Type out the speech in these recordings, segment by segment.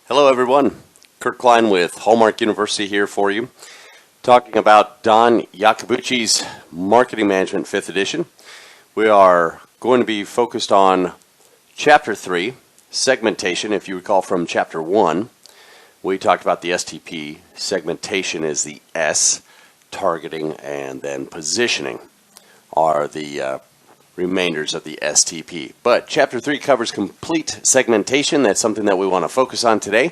Hello everyone, Kurt Klein with Hallmark University here for you, talking about Don Yacobucci's Marketing Management 5th edition. We are going to be focused on Chapter 3, Segmentation. If you recall from Chapter 1, we talked about the STP. Segmentation is the S, targeting, and then positioning are the remainders of the STP. But Chapter 3 covers complete segmentation. That's something that we want to focus on today.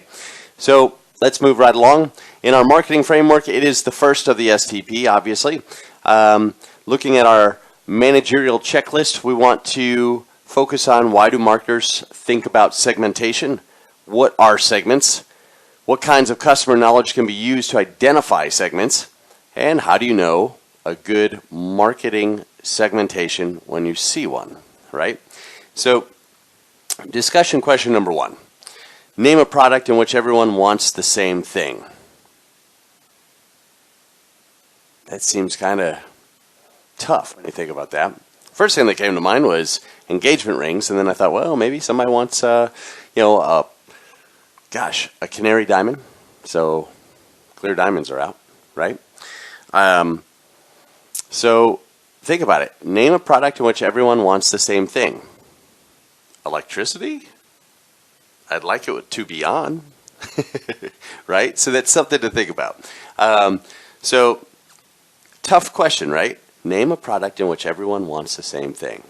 So let's move right along. In our marketing framework, it is the first of the STP, obviously. Looking at our managerial checklist, we want to focus on why do marketers think about segmentation? What are segments? What kinds of customer knowledge can be used to identify segments? And how do you know a good marketing segmentation when you see one, right? So, discussion question number 1. Name a product in which everyone wants the same thing. That seems kind of tough when you think about that. First thing that came to mind was engagement rings, and then I thought, well, maybe somebody wants, a canary diamond. So, clear diamonds are out, right? So, think about it. Name a product in which everyone wants the same thing. Electricity? I'd like it to be on. Right? So that's something to think about. So, tough question, right? Name a product in which everyone wants the same thing.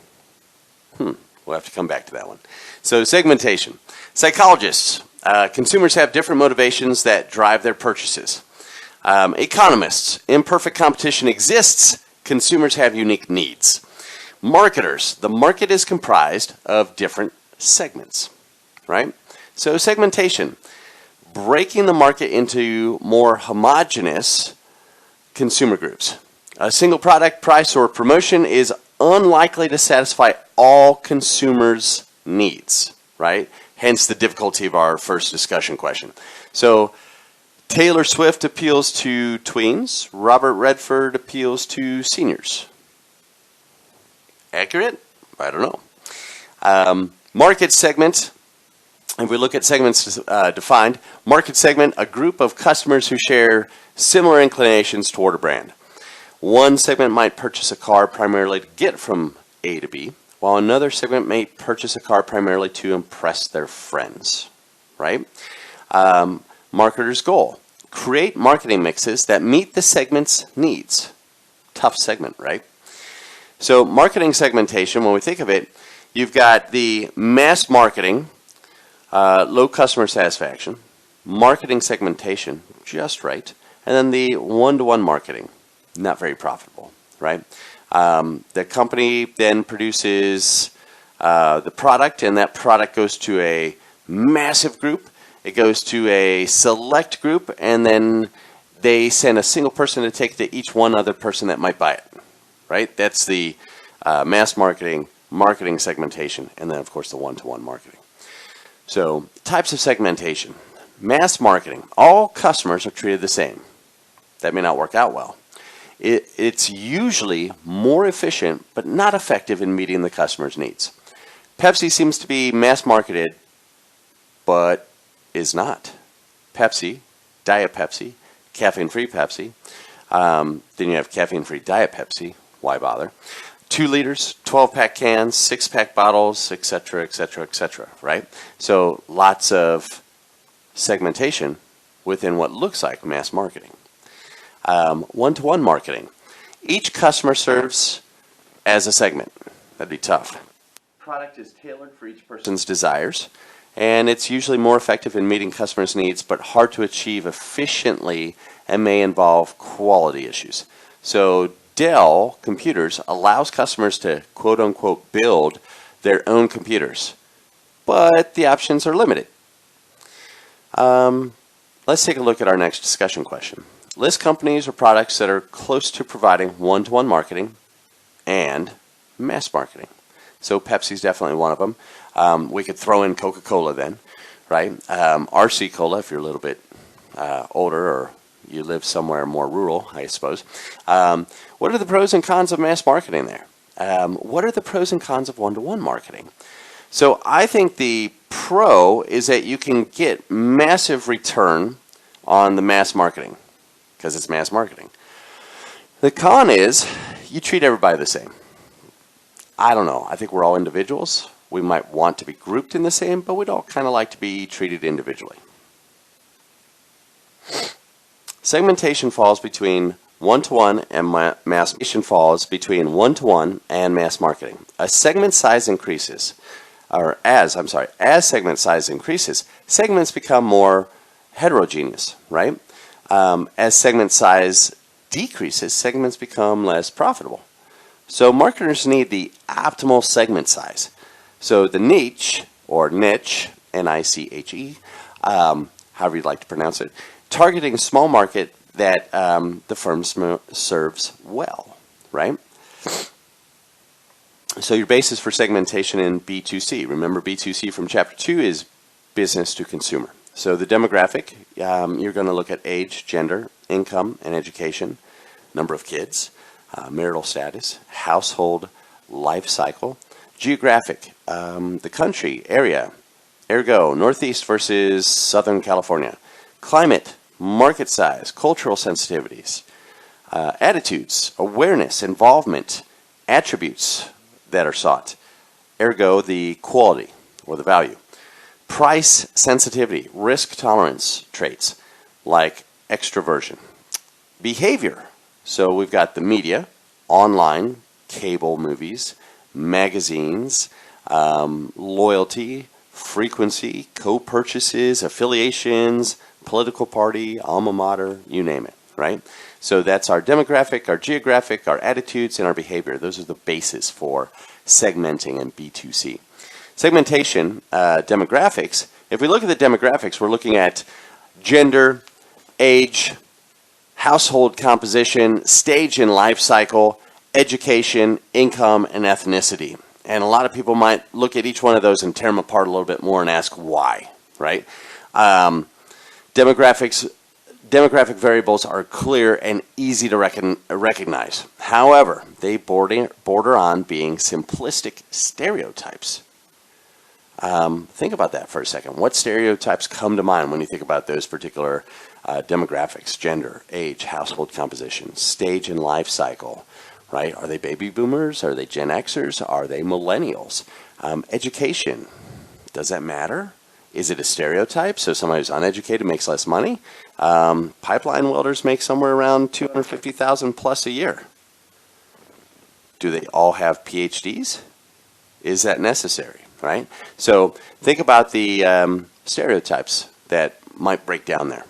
We'll have to come back to that one. So, segmentation. Psychologists. Consumers have different motivations that drive their purchases. Economists. Imperfect competition exists. Consumers have unique needs. Marketers, the market is comprised of different segments, right? So segmentation, breaking the market into more homogeneous consumer groups. A single product, price, or promotion is unlikely to satisfy all consumers' needs, right? Hence the difficulty of our first discussion question. So Taylor Swift appeals to tweens. Robert Redford appeals to seniors. Accurate? I don't know. Market segment. If we look at segments defined, market segment, a group of customers who share similar inclinations toward a brand. One segment might purchase a car primarily to get from A to B, while another segment may purchase a car primarily to impress their friends, right? Marketer's goal. Create marketing mixes that meet the segment's needs. Tough segment, right? So marketing segmentation, when we think of it, you've got the mass marketing, low customer satisfaction, marketing segmentation, just right, and then the one-to-one marketing, not very profitable, right? The company then produces the product, and that product goes to a massive group. It goes to a select group, and then they send a single person to take to each one other person that might buy it, right? That's the mass marketing, marketing segmentation, and then, of course, the one-to-one marketing. So, types of segmentation. Mass marketing. All customers are treated the same. That may not work out well. It's usually more efficient, but not effective in meeting the customer's needs. Pepsi seems to be mass marketed, but is not. Pepsi, Diet Pepsi, caffeine-free Pepsi. Then you have caffeine-free Diet Pepsi. Why bother? 2 liters, 12-pack cans, 6-pack bottles, etc., etc., etc., right? So lots of segmentation within what looks like mass marketing. One-to-one marketing. Each customer serves as a segment. That'd be tough. Product is tailored for each person's desires, and it's usually more effective in meeting customers' needs, but hard to achieve efficiently and may involve quality issues. So Dell Computers allows customers to quote-unquote build their own computers, but the options are limited. Let's take a look at our next discussion question. List companies or products that are close to providing one-to-one marketing and mass marketing. So Pepsi's definitely one of them. We could throw in Coca-Cola then, right? RC Cola if you're a little bit older or you live somewhere more rural, I suppose. What are the pros and cons of mass marketing there? What are the pros and cons of one-to-one marketing? So I think the pro is that you can get massive return on the mass marketing because it's mass marketing. The con is you treat everybody the same. I don't know. I think we're all individuals. We might want to be grouped in the same, but we'd all kind of like to be treated individually. Segmentation falls between one-to-one and mass marketing falls between one-to-one and mass marketing. As segment size increases, as segment size increases, segments become more heterogeneous, right? As segment size decreases, segments become less profitable. So marketers need the optimal segment size. So the niche, or niche, N-I-C-H-E, however you'd like to pronounce it, targeting a small market that the firm serves well, right? So your basis for segmentation in B2C. Remember B2C from Chapter 2 is business to consumer. So the demographic, you're going to look at age, gender, income, and education, number of kids, marital status, household life cycle, geographic, the country, area, ergo, Northeast versus Southern California, climate, market size, cultural sensitivities, attitudes, awareness, involvement, attributes that are sought, ergo, the quality or the value, price sensitivity, risk tolerance traits like extroversion, behavior. So we've got the media, online, cable movies, magazines, loyalty, frequency, co-purchases, affiliations, political party, alma mater, you name it, right? So that's our demographic, our geographic, our attitudes, and our behavior. Those are the basis for segmenting in B2C. Segmentation, demographics, if we look at the demographics, we're looking at gender, age, household composition, stage in life cycle, education, income, and ethnicity. And a lot of people might look at each one of those and tear them apart a little bit more and ask why, right? Demographic variables are clear and easy to recognize. However, they border on being simplistic stereotypes. Think about that for a second. What stereotypes come to mind when you think about those particular demographics, gender, age, household composition, stage in life cycle, right? Are they baby boomers? Are they Gen Xers? Are they millennials? Education, does that matter? Is it a stereotype? So somebody who's uneducated makes less money? Pipeline welders make somewhere around $250,000 plus a year. Do they all have PhDs? Is that necessary, right? So think about the stereotypes that might break down there.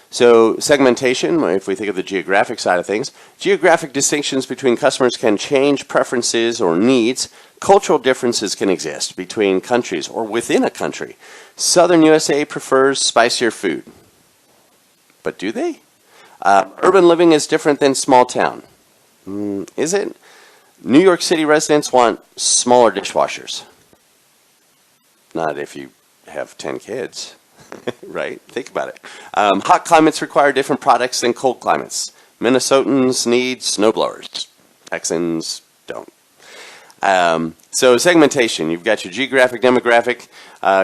So segmentation, if we think of the geographic side of things, geographic distinctions between customers can change preferences or needs. Cultural differences can exist between countries or within a country. Southern USA prefers spicier food. But do they? Urban living is different than small town. Is it? New York City residents want smaller dishwashers. Not if you have 10 kids. Right? Think about it. Hot climates require different products than cold climates. Minnesotans need snowblowers. Texans don't. So segmentation, you've got your geographic, demographic,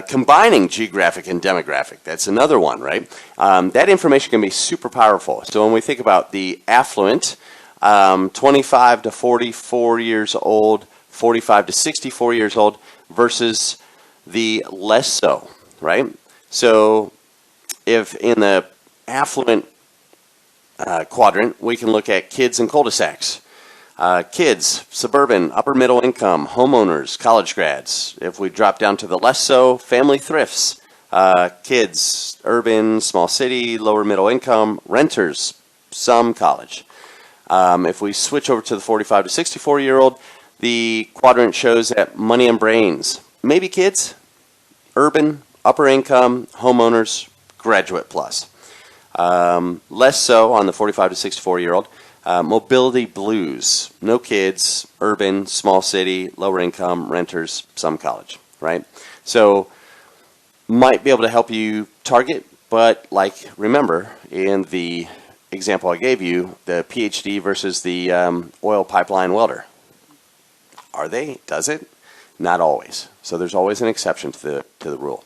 combining geographic and demographic. That's another one, right? That information can be super powerful. So when we think about the affluent, 25 to 44 years old, 45 to 64 years old versus the less so, right? So if in the affluent quadrant, we can look at kids in cul-de-sacs. Kids, suburban, upper middle income, homeowners, college grads. If we drop down to the less so, family thrifts. Kids, urban, small city, lower middle income, renters, some college. If we switch over to the 45 to 64-year-old, the quadrant shows that money and brains. Maybe kids, urban, upper income, homeowners, graduate plus. Less so on the 45 to 64-year-old. Mobility blues, no kids, urban, small city, lower income, renters, some college, right? So might be able to help you target, but like remember in the example I gave you, the PhD versus the oil pipeline welder. Are they? Does it? Not always. So there's always an exception to the rule.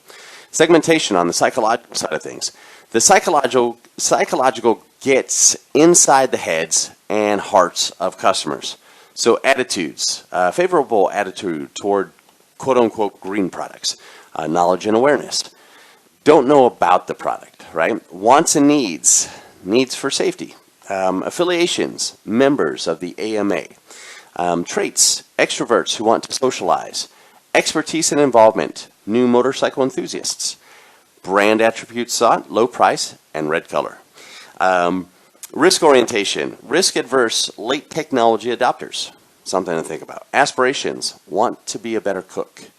Segmentation on the psychological side of things. The psychological gets inside the heads and hearts of customers. So attitudes, favorable attitude toward quote-unquote green products, knowledge and awareness. Don't know about the product, right? Wants and needs for safety, affiliations, members of the AMA, traits, extroverts who want to socialize, expertise and involvement, new motorcycle enthusiasts, brand attributes sought, low price, and red color. Risk orientation, risk adverse, late technology adopters, something to think about. Aspirations, want to be a better cook.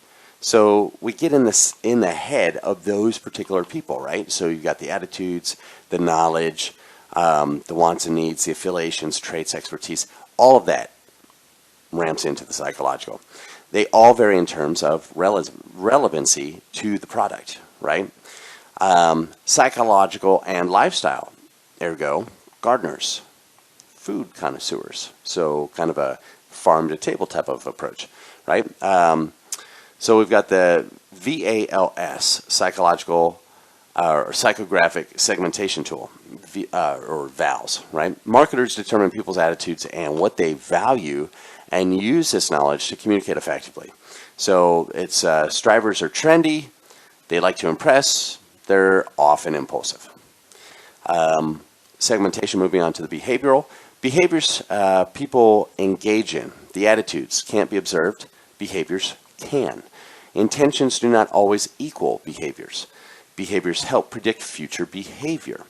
So we get in the head of those particular people, right? So you've got the attitudes, the knowledge, the wants and needs, the affiliations, traits, expertise, all of that ramps into the psychological. They all vary in terms of relevancy to the product, right? Psychological and lifestyle, ergo, gardeners, food connoisseurs, so kind of a farm-to-table type of approach, right? So we've got the VALS, psychological or psychographic segmentation tool, or VALS, right? Marketers determine people's attitudes and what they value and use this knowledge to communicate effectively. So it's strivers are trendy, they like to impress, they're often impulsive. Segmentation, moving on to the behavioral. Behaviors people engage in. The attitudes can't be observed, behaviors can. Intentions do not always equal behaviors. Behaviors help predict future behavior.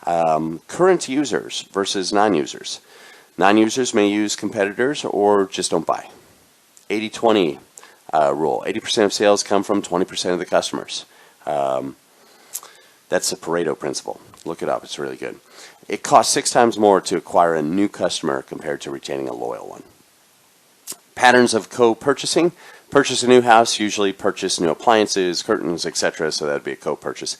Current users versus non-users. Non-users may use competitors or just don't buy. 80-20 rule. 80% of sales come from 20% of the customers. That's the Pareto principle. Look it up. It's really good. It costs 6 times more to acquire a new customer compared to retaining a loyal one. Patterns of co-purchasing. Purchase a new house, usually purchase new appliances, curtains, etc. So that would be a co-purchase.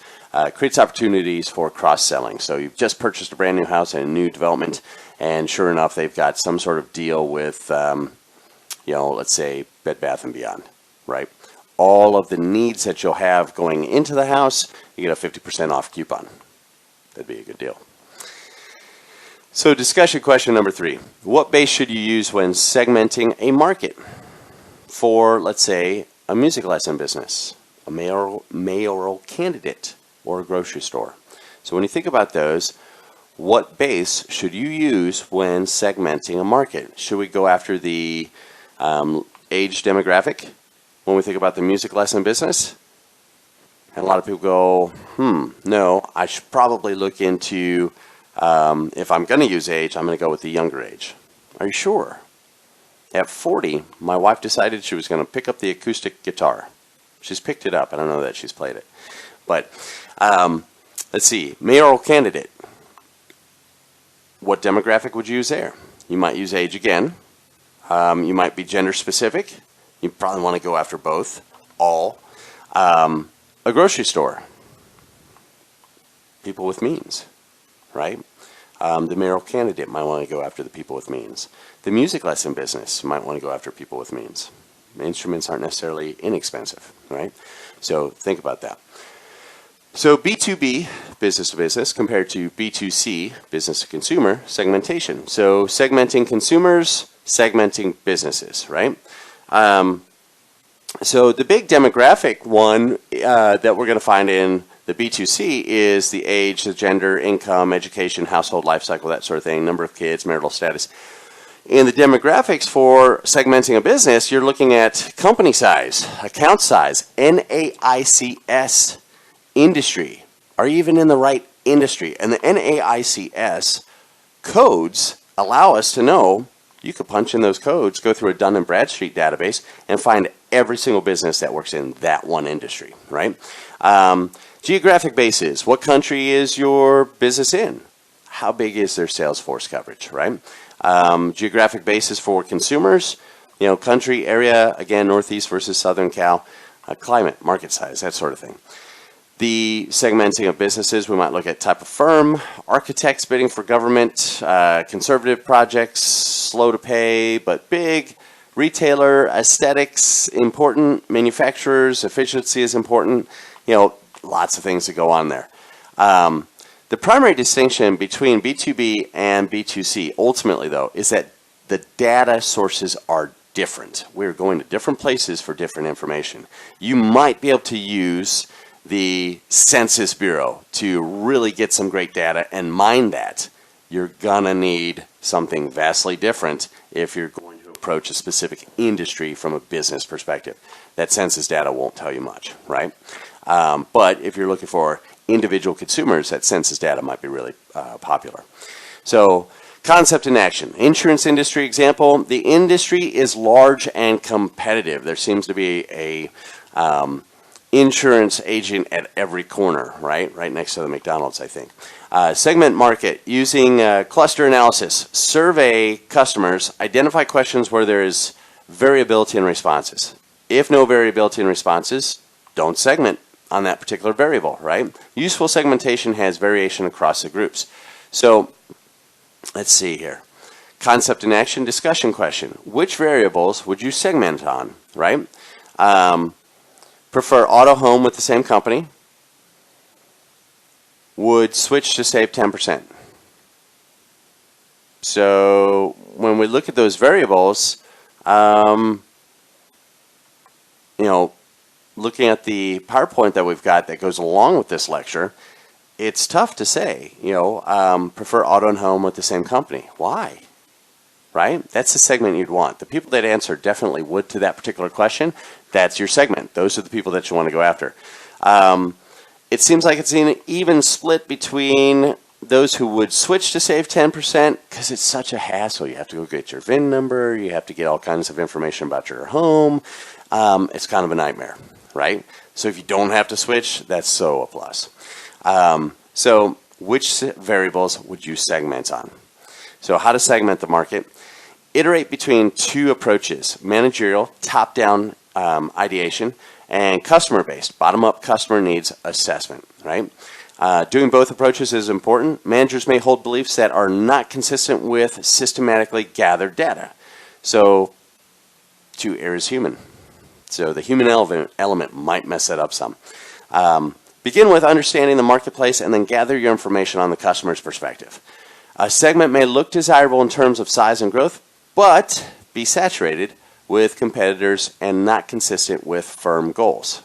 Creates opportunities for cross-selling. So you've just purchased a brand new house and a new development, and sure enough, they've got some sort of deal with, let's say Bed Bath & Beyond, right? All of the needs that you'll have going into the house, you get a 50% off coupon. That'd be a good deal. So discussion question number 3. What base should you use when segmenting a market? For, let's say, a music lesson business, a mayoral candidate, or a grocery store. So when you think about those, what base should you use when segmenting a market? Should we go after the age demographic when we think about the music lesson business? And a lot of people go, no, I should probably look into, if I'm going to use age, I'm going to go with the younger age. Are you sure? At 40, my wife decided she was going to pick up the acoustic guitar. She's picked it up. I don't know that she's played it. But let's see. Mayoral candidate. What demographic would you use there? You might use age again. You might be gender specific. You probably want to go after both. All. A grocery store. People with means. Right? The mayoral candidate might want to go after the people with means. The music lesson business might want to go after people with means. Instruments aren't necessarily inexpensive, right? So think about that. So B2B, business to business, compared to B2C, business to consumer, segmentation. So segmenting consumers, segmenting businesses, right? So the big demographic one that we're going to find in the B2C is the age, the gender, income, education, household life cycle, that sort of thing, number of kids, marital status. In the demographics for segmenting a business, you're looking at company size, account size, NAICS, industry. Are you even in the right industry? And the NAICS codes allow us to know, you could punch in those codes, go through a Dun & Bradstreet database, and find every single business that works in that one industry, right? Geographic bases. What country is your business in? How big is their sales force coverage, right? Geographic basis for consumers, country, area, again, Northeast versus Southern Cal, climate, market size, that sort of thing. The segmenting of businesses, we might look at type of firm, architects bidding for government, conservative projects, slow to pay but big, Retailer aesthetics important, manufacturers efficiency is important. Lots of things that go on there. The primary distinction between B2B and B2C ultimately, though, is that the data sources are different. We're going to different places for different information. You might be able to use the Census Bureau to really get some great data and mine that. You're going to need something vastly different if you're going to approach a specific industry from a business perspective. That census data won't tell you much, right? But if you're looking for individual consumers, that census data might be really popular. So, concept in action. Insurance industry example. The industry is large and competitive. There seems to be a insurance agent at every corner, right? Right next to the McDonald's, I think. Segment market. Using cluster analysis. Survey customers. Identify questions where there is variability in responses. If no variability in responses, don't segment on that particular variable, right? Useful segmentation has variation across the groups. So, let's see here. Concept in action, discussion question. Which variables would you segment on, right? Prefer auto home with the same company. Would switch to save 10%. So, when we look at those variables, looking at the PowerPoint that we've got that goes along with this lecture, it's tough to say, prefer auto and home with the same company. Why? Right? That's the segment you'd want. The people that answer definitely would to that particular question. That's your segment. Those are the people that you want to go after. It seems like it's an even split between those who would switch to save 10% because it's such a hassle. You have to go get your VIN number. You have to get all kinds of information about your home. It's kind of a nightmare, right? So if you don't have to switch, that's so a plus. So which variables would you segment on? So how to segment the market. Iterate between two approaches, managerial, top-down ideation, and customer-based, bottom-up customer needs assessment, right? Doing both approaches is important. Managers may hold beliefs that are not consistent with systematically gathered data. So to err is human. So the human element might mess that up some. Begin with understanding the marketplace and then gather your information on the customer's perspective. A segment may look desirable in terms of size and growth, but be saturated with competitors and not consistent with firm goals,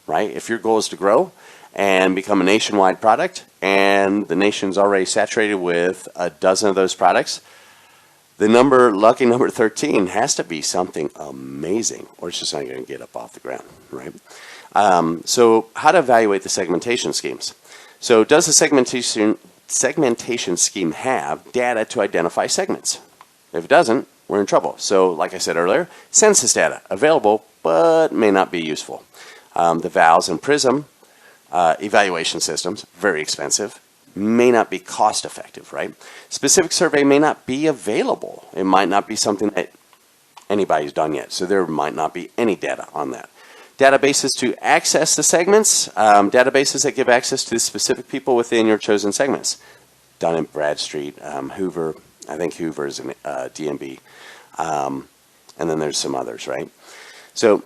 right? If your goal is to grow and become a nationwide product and the nation's already saturated with a dozen of those products, the lucky number 13 has to be something amazing or it's just not going to get up off the ground, right? So how to evaluate the segmentation schemes. So does the segmentation scheme have data to identify segments? If it doesn't, we're in trouble. So like I said earlier, census data available but may not be useful. The VALS and PRISM evaluation systems, very expensive, may not be cost effective, right? Specific survey may not be available. It might not be something that anybody's done yet. So there might not be any data on that. Databases to access the segments, databases that give access to specific people within your chosen segments. Dun & Bradstreet, Hoover, I think Hoover is an DMB, and then there's some others, right? So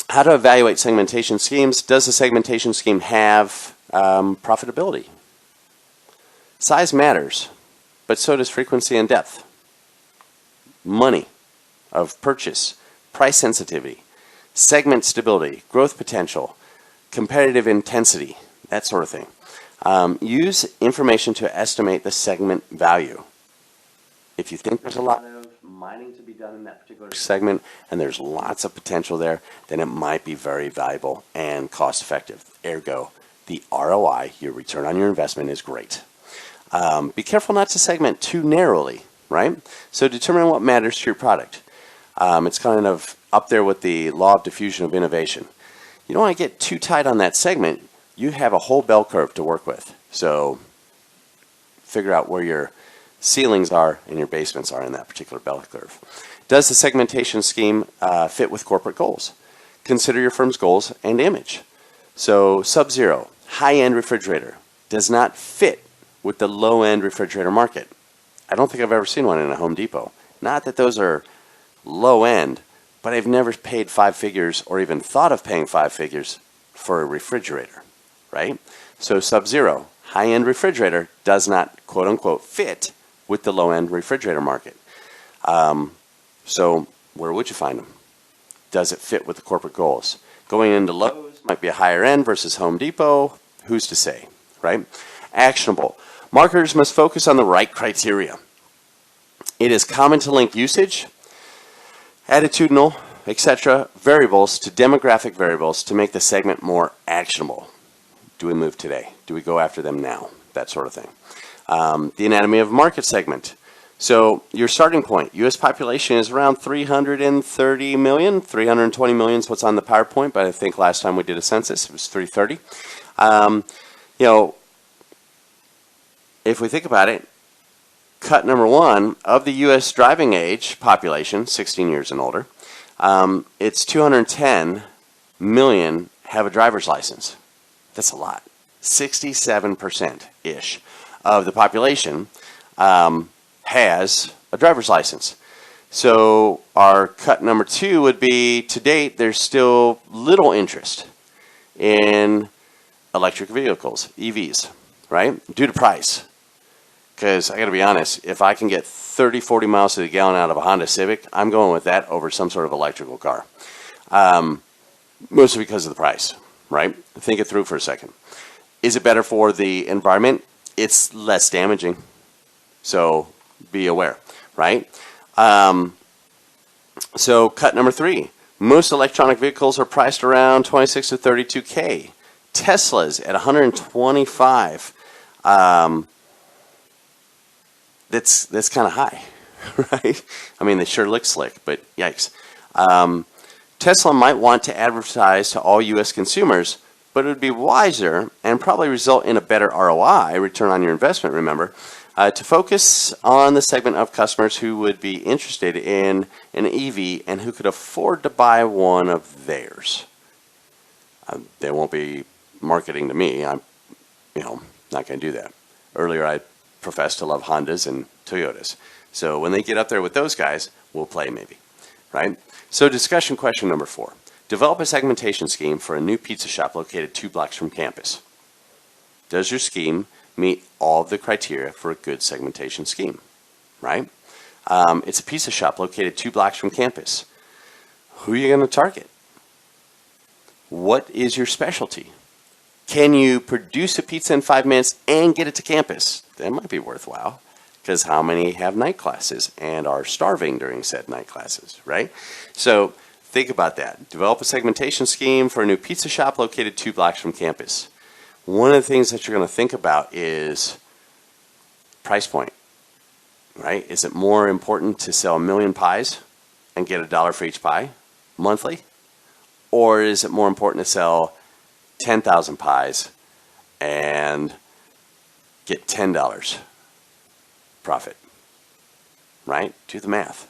how to evaluate segmentation schemes. Does the segmentation scheme have profitability? Size matters, but so does frequency and depth. Money of purchase, price sensitivity, segment stability, growth potential, competitive intensity, that sort of thing. Use information to estimate the segment value. If you think there's a lot of mining to be done in that particular segment and there's lots of potential there, then it might be very valuable and cost effective. Ergo, the ROI, your return on your investment, is great. Be careful not to segment too narrowly, right? So determine what matters to your product. It's kind of up there with the law of diffusion of innovation. You don't want to get too tight on that segment. You have a whole bell curve to work with. So figure out where your ceilings are and your basements are in that particular bell curve. Does the segmentation scheme fit with corporate goals? Consider your firm's goals and image. So Sub-Zero, high-end refrigerator, does not fit with the low-end refrigerator market. I don't think I've ever seen one in a Home Depot. Not that those are low end, but I've never paid 5 figures or even thought of paying 5 figures for a refrigerator, right? So Sub-Zero, high-end refrigerator, does not, quote unquote, fit with the low-end refrigerator market. So where would you find them? Does it fit with the corporate goals? Going into Lowe's might be a higher end versus Home Depot. Who's to say, right? Actionable. Marketers must focus on the right criteria. It is common to link usage, attitudinal, etc. variables to demographic variables to make the segment more actionable. Do we move today? Do we go after them now? That sort of thing. The anatomy of a market segment. So your starting point, U.S. population is around 330 million. 320 million is what's on the PowerPoint, but I think last time we did a census, it was 330. You know, if we think about it, cut number one, of the U.S. driving age population, 16 years and older, it's 210 million have a driver's license. That's a lot. 67%-ish of the population has a driver's license. So our cut number two would be, to date, there's still little interest in electric vehicles, EVs, right? Due to price. Because I got to be honest, if I can get 30, 40 miles to the gallon out of a Honda Civic, I'm going with that over some sort of electrical car. Mostly because of the price, right? Think it through for a second. Is it better for the environment? It's less damaging. So be aware, right? So cut number three. Most electronic vehicles are priced around 26 to 32K. Tesla's at 125. That's kind of high, right? I mean, they sure look slick, but yikes. Tesla might want to advertise to all U.S. consumers, but it would be wiser and probably result in a better ROI, return on your investment, remember, to focus on the segment of customers who would be interested in an EV and who could afford to buy one of theirs. They won't be marketing to me. I'm, not going to do that. Earlier, I professed to love Hondas and Toyotas. So when they get up there with those guys, we'll play maybe, right? So discussion question number 4. Develop a segmentation scheme for a new pizza shop located 2 blocks from campus. Does your scheme meet all of the criteria for a good segmentation scheme, right? It's a pizza shop located 2 blocks from campus. Who are you going to target? What is your specialty? Can you produce a pizza in 5 minutes and get it to campus? That might be worthwhile, because how many have night classes and are starving during said night classes, right? So think about that. Develop a segmentation scheme for a new pizza shop located 2 blocks from campus. One of the things that you're going to think about is price point, right? Is it more important to sell 1 million pies and get $1 for each pie monthly? Or is it more important to sell 10,000 pies and get $10 profit, right? Do the math.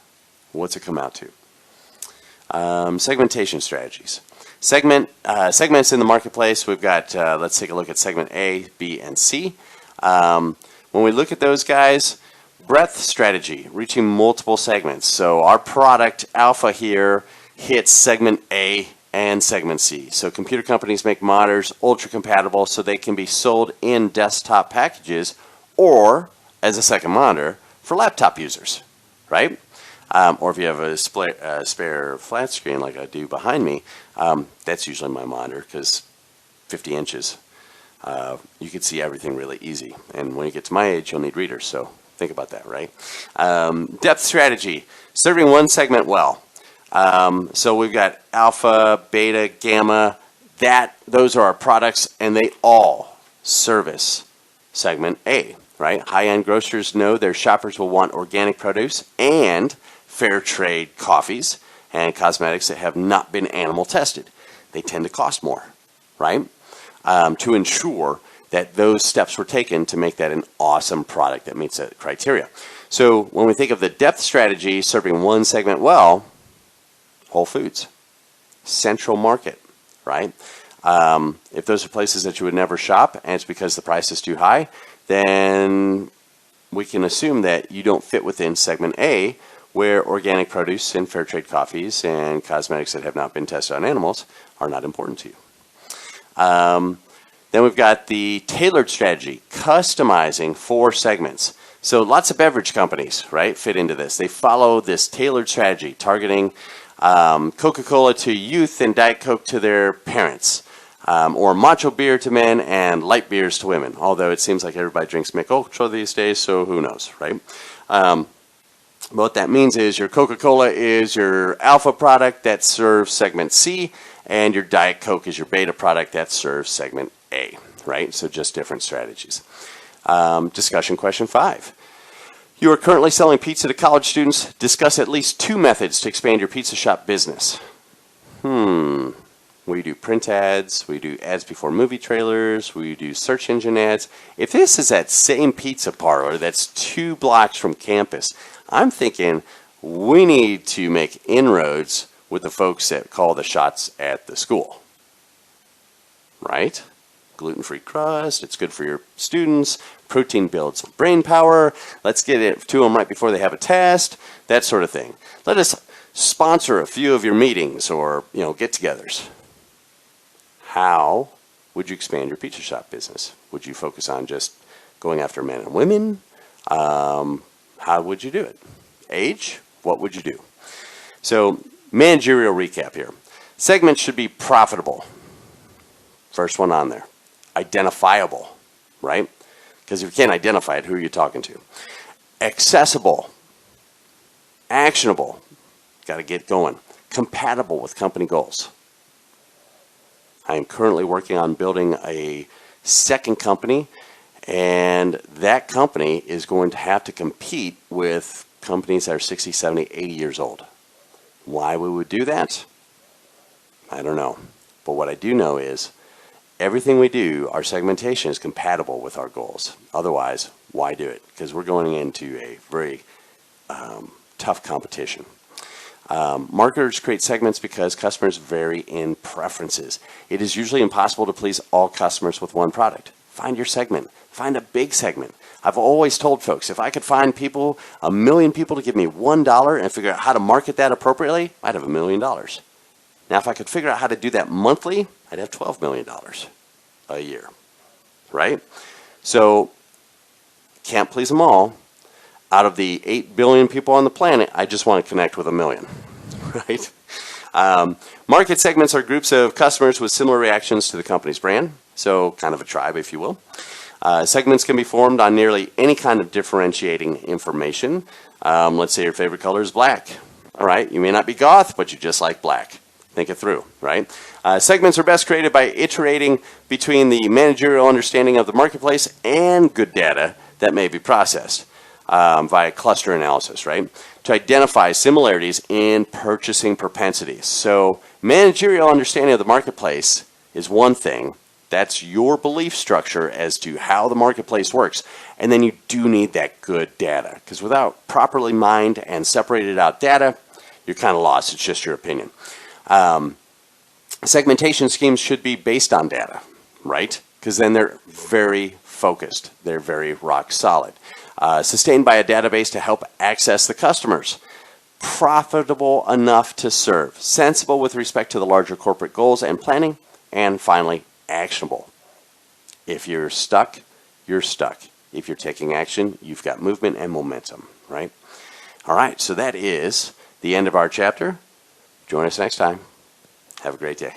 What's it come out to? Segmentation strategies. Segments in the marketplace. We've got, let's take a look at segment A, B, and C. When we look at those guys, breadth strategy, reaching multiple segments. So our product, Alpha here, hits segment A and segment C. So computer companies make monitors ultra compatible so they can be sold in desktop packages or as a second monitor for laptop users, right? Or if you have a spare flat screen like I do behind me, that's usually my monitor because 50 inches. You can see everything really easy. And when you get to my age, you'll need readers, so think about that, right? Depth strategy, serving one segment well. So we've got alpha, beta, gamma. Those are our products, and they all service segment A, right? High-end grocers know their shoppers will want organic produce and fair trade coffees and cosmetics that have not been animal tested. They tend to cost more, right? To ensure that those steps were taken to make that an awesome product that meets that criteria. So when we think of the depth strategy, serving one segment well, Whole Foods, Central Market, right? If those are places that you would never shop and it's because the price is too high, then we can assume that you don't fit within segment A, where organic produce and fair trade coffees and cosmetics that have not been tested on animals are not important to you. Then we've got the tailored strategy, customizing for segments. So lots of beverage companies, right, fit into this. They follow this tailored strategy, targeting Coca-Cola to youth and Diet Coke to their parents, or macho beer to men and light beers to women. Although it seems like everybody drinks Mick Ultra these days, so who knows, right? What that means is your Coca-Cola is your alpha product that serves segment C, and your Diet Coke is your beta product that serves segment A, right? So just different strategies. Discussion question 5. You are currently selling pizza to college students. Discuss at least 2 methods to expand your pizza shop business. We do print ads, we do ads before movie trailers, we do search engine ads. If this is that same pizza parlor that's 2 blocks from campus, I'm thinking we need to make inroads with the folks that call the shots at the school. Right? Gluten-free crust, it's good for your students, protein builds brain power, let's get it to them right before they have a test, that sort of thing. Let us sponsor a few of your meetings or, get-togethers. How would you expand your pizza shop business? Would you focus on just going after men and women? How would you do it? Age? What would you do? So, managerial recap here. Segments should be profitable. First one on there. Identifiable, right? Because if you can't identify it, who are you talking to? Accessible. Actionable. Got to get going. Compatible with company goals. I am currently working on building a second company, and that company is going to have to compete with companies that are 60, 70, 80 years old. Why we would do that? I don't know. But what I do know is everything we do, our segmentation is compatible with our goals. Otherwise, why do it? Because we're going into a very tough competition. Marketers create segments because customers vary in preferences. It is usually impossible to please all customers with one product. Find your segment. Find a big segment. I've always told folks, if I could find people, 1 million people to give me $1 and figure out how to market that appropriately, I'd have $1 million. Now, if I could figure out how to do that monthly, I'd have $12 million a year, right? So, can't please them all. Out of the 8 billion people on the planet, I just want to connect with 1 million, right? Market segments are groups of customers with similar reactions to the company's brand, so kind of a tribe, if you will. Segments can be formed on nearly any kind of differentiating information. Let's say your favorite color is black. All right, you may not be goth, but you just like black. Think it through, right? Segments are best created by iterating between the managerial understanding of the marketplace and good data that may be processed via cluster analysis, right? To identify similarities in purchasing propensities. So managerial understanding of the marketplace is one thing. That's your belief structure as to how the marketplace works. And then you do need that good data, because without properly mined and separated out data, you're kind of lost. It's just your opinion. Segmentation schemes should be based on data, right? Because then they're very focused. They're very rock solid. Sustained by a database to help access the customers. Profitable enough to serve. Sensible with respect to the larger corporate goals and planning. And finally, actionable. If you're stuck, you're stuck. If you're taking action, you've got movement and momentum, right? All right, so that is the end of our chapter. Join us next time. Have a great day.